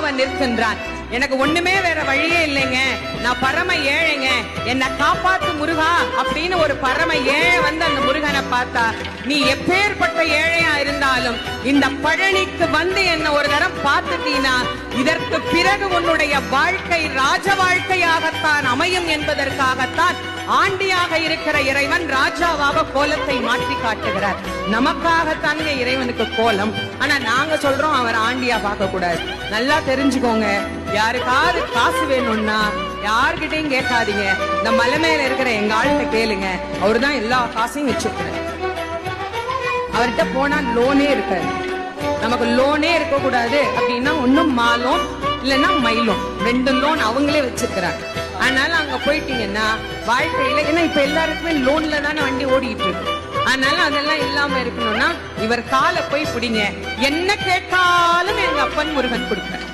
அவன் நிற்கின்றான். எனக்கு ஒண்ணுமே வேற வழியே இல்லைங்க, நான் பரம ஏழைங்க, என்னை காப்பாத்து முருகா அப்படின்னு ஒரு பரம ஏழை வந்து அந்த முருகனை பார்த்தா, நீ எப்பேற்பட்ட ஏழையா இருந்தாலும் இந்த பழனிக்கு வந்து என்ன ஒரு தரம் பார்த்துட்டீனா இதற்கு பிறகு உன்னுடைய வாழ்க்கை ராஜ வாழ்க்கையாகத்தான் அமையும் என்பதற்காகத்தான் ஆண்டியாக இருக்கிற இறைவன் ராஜாவாக கோலத்தை மாற்றி காட்டுகிறார். நமக்காகத்தான் இறைவனுக்கு கோலம். ஆனா நாங்க சொல்றோம் அவர் ஆண்டியா பார்க்க கூடாது. நல்லா தெரிஞ்சுக்கோங்க, யாருக்காவது காசு வேணும்னா யாருக்கிட்டையும் கேட்காதீங்க, இந்த மலை மேல இருக்கிற எங்க ஆள்கிட்ட கேளுங்க, அவருதான் எல்லா காசையும் வச்சிருக்கிறார். அவர்கிட்ட போனா லோனே இருக்காது. நமக்கு லோனே இருக்க கூடாது அப்படின்னா ஒன்னும் மாலோன் இல்லைன்னா மைலோன், 2 லோன் அவங்களே வச்சிருக்கிறாங்க. அதனால அங்க போயிட்டீங்கன்னா வாழ்க்கையில, ஏன்னா இப்ப எல்லாருக்குமே லோன்ல தானே வண்டி ஓடிட்டு இருக்கு, அதனால அதெல்லாம் இல்லாம இருக்கணும்னா இவர் காலை போய் பிடிங்க, என்ன கேட்டாலும் எங்க அப்பன் முருகன் கொடுப்பார்.